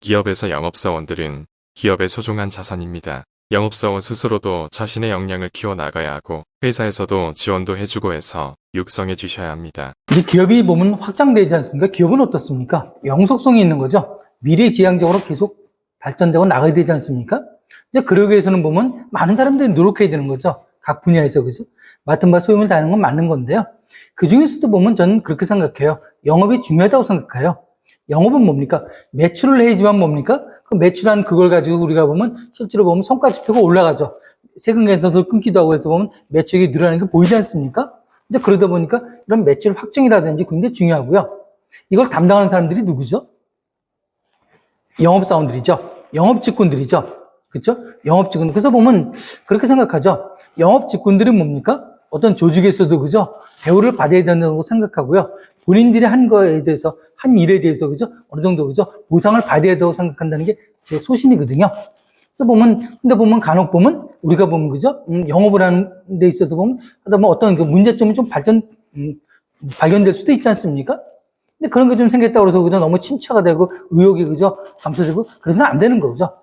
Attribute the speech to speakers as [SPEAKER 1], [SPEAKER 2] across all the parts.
[SPEAKER 1] 기업에서 영업사원들은 기업의 소중한 자산입니다. 영업사원 스스로도 자신의 역량을 키워나가야 하고 회사에서도 지원도 해주고 해서 육성해 주셔야 합니다.
[SPEAKER 2] 이제 기업이 보면 확장되지 않습니까? 기업은 어떻습니까? 영속성이 있는 거죠. 미래지향적으로 계속 발전되고 나가야 되지 않습니까? 이제 그러기 위해서는 보면 많은 사람들이 노력해야 되는 거죠. 각 분야에서, 그죠? 맡은 바 소임을 다하는 건 맞는 건데요. 그 중에서도 보면 저는 그렇게 생각해요. 영업이 중요하다고 생각해요. 영업은 뭡니까? 매출을 해야지만 뭡니까? 그 매출한 그걸 가지고 우리가 보면 실제로 보면 성과지표가 올라가죠. 세금 개선서도 끊기도 하고 해서 보면 매출이 늘어나는 게 보이지 않습니까? 근데 그러다 보니까 이런 매출 확정이라든지 굉장히 중요하고요. 이걸 담당하는 사람들이 누구죠? 영업사원들이죠. 영업직군들이죠. 그렇죠? 영업직군. 그래서 보면 그렇게 생각하죠. 영업직군들이 뭡니까? 어떤 조직에서도 그죠? 대우를 받아야 된다고 생각하고요. 본인들이 한 거에 대해서, 한 일에 대해서 그죠? 어느 정도 그죠? 보상을 받아야 된다고 생각한다는 게 제 소신이거든요. 근데 보면 간혹 보면 우리가 보면 그죠? 영업을 하는 데 있어서 보면 하다 보면 어떤 그 문제점이 좀 발견될 수도 있지 않습니까? 근데 그런 게 좀 생겼다고 해서 그냥 너무 침체가 되고 의욕이 그죠? 감소되고 그래서는 안 되는 거죠.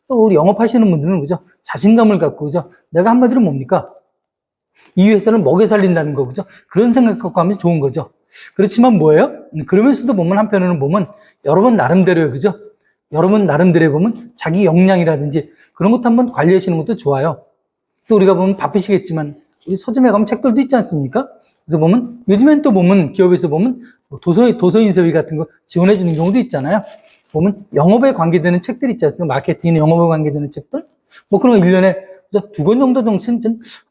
[SPEAKER 2] 또 우리 영업하시는 분들은 그죠? 자신감을 갖고 그죠? 내가 한마디로 뭡니까? 이 회사를 먹여 살린다는 거 그죠? 그런 생각 갖고 하면 좋은 거죠. 그렇지만 뭐예요? 그러면서도 보면 한편으로는 보면 여러분 나름대로요. 그죠? 여러분 나름대로 보면 자기 역량이라든지 그런 것도 한번 관리하시는 것도 좋아요. 또 우리가 보면 바쁘시겠지만 우리 서점에 가면 책들도 있지 않습니까? 그래서 보면 요즘엔 또 보면 기업에서 보면 도서인쇄비 같은 거 지원해 주는 경우도 있잖아요. 보면 영업에 관계되는 책들 있지 않습니까? 마케팅이나 영업에 관계되는 책들. 뭐 그런 거 1년에 2권 정도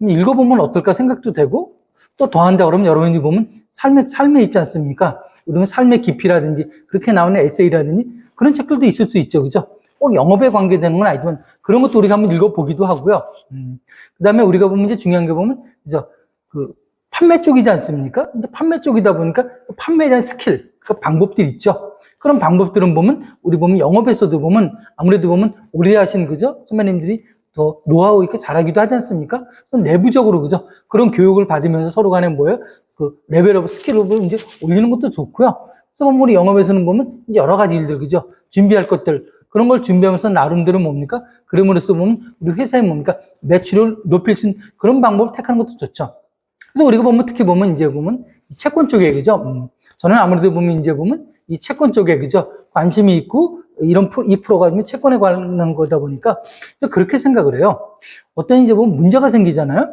[SPEAKER 2] 읽어보면 어떨까 생각도 되고 또 더한다 그러면 여러분이 보면 삶에 있지 않습니까? 그러면 삶의 깊이라든지 그렇게 나오는 에세이라든지 그런 책들도 있을 수 있죠. 그죠? 꼭 영업에 관계되는 건 아니지만 그런 것도 우리가 한번 읽어보기도 하고요. 그 다음에 우리가 보면 이제 중요한 게 보면 그 판매 쪽이지 않습니까? 이제 판매 쪽이다 보니까 판매에 대한 스킬, 그 방법들이 있죠. 그런 방법들은 보면 우리 보면 영업에서도 보면 아무래도 보면 오래 하신 그죠? 선배님들이 더 노하우 있게 잘하기도 하지 않습니까? 그래서 내부적으로 그죠? 그런 교육을 받으면서 서로 간에 뭐예요? 그 레벨업 스킬업을 이제 올리는 것도 좋고요. 그래서 보면 우리 영업에서는 보면 여러 가지 일들 그죠? 준비할 것들 그런 걸 준비하면서 나름대로 뭡니까? 그럼으로써 보면 우리 회사에 뭡니까? 매출을 높일 수 있는 그런 방법을 택하는 것도 좋죠. 그래서 우리가 보면 특히 보면 이제 보면 채권 쪽에 그죠? 저는 아무래도 보면 이제 보면 이 채권 쪽에 그죠? 관심이 있고 이 프로가 채권에 관한 거다 보니까 그렇게 생각을 해요. 어떤 이제 보면 문제가 생기잖아요.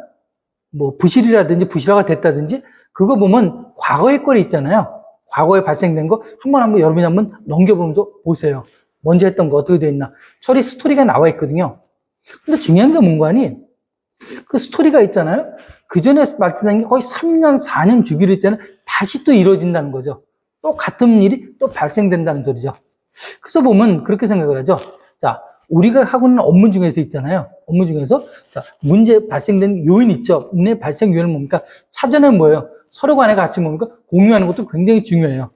[SPEAKER 2] 뭐 부실이라든지 부실화가 됐다든지 그거 보면 과거의 거리 있잖아요. 과거에 발생된 거 한번 여러분이 한번 넘겨보면서 보세요. 먼저 했던 거 어떻게 돼 있나. 처리 스토리가 나와 있거든요. 근데 중요한 게 뭔가니 그 스토리가 있잖아요. 그 전에 발생한 게 거의 3년, 4년 주기로 있잖아요. 다시 또 이루어진다는 거죠. 또 같은 일이 또 발생된다는 소리죠. 그래서 보면 그렇게 생각을 하죠. 자, 우리가 하고 있는 업무 중에서 있잖아요. 업무 중에서 자, 문제 발생된 요인 있죠. 문제 발생 요인은 뭡니까? 사전에 뭐예요? 서로 간에 같이 뭡니까? 공유하는 것도 굉장히 중요해요.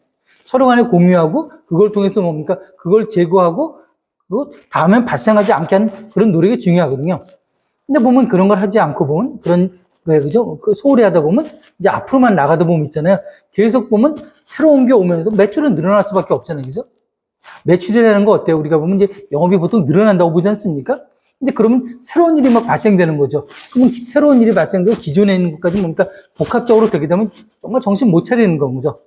[SPEAKER 2] 서로 간에 공유하고 그걸 통해서 뭡니까? 그걸 제거하고 그거 다음엔 발생하지 않게 하는 그런 노력이 중요하거든요. 근데 보면 그런 걸 하지 않고 보면 그런 왜 그죠? 그 소홀히 하다 보면 이제 앞으로만 나가다 보면 있잖아요. 계속 보면 새로운 게 오면서 매출은 늘어날 수밖에 없잖아요. 그죠? 매출이라는 거 어때요? 우리가 보면 이제 영업이 보통 늘어난다고 보지 않습니까? 근데 그러면 새로운 일이 막 발생되는 거죠. 그러면 새로운 일이 발생되고 기존에 있는 것까지 뭡니까? 복합적으로 되게 되면 정말 정신 못 차리는 거죠.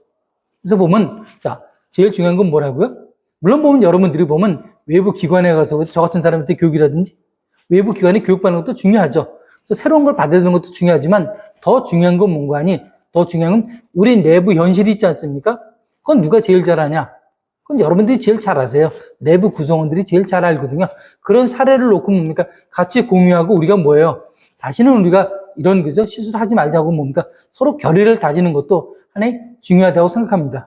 [SPEAKER 2] 그래서 보면, 자, 제일 중요한 건 뭐라고요? 물론 보면 여러분들이 보면 외부 기관에 가서 저 같은 사람한테 교육이라든지 외부 기관에 교육받는 것도 중요하죠. 그래서 새로운 걸 받아들이는 것도 중요하지만 더 중요한 건 뭔가 하니 더 중요한 건 우리 내부 현실이 있지 않습니까? 그건 누가 제일 잘하냐? 그건 여러분들이 제일 잘 아세요. 내부 구성원들이 제일 잘 알거든요. 그런 사례를 놓고 뭡니까? 같이 공유하고 우리가 뭐예요? 다시는 우리가 이런 그죠? 실수를 하지 말자고 뭡니까? 서로 결의를 다지는 것도 하나의 중요하다고 생각합니다.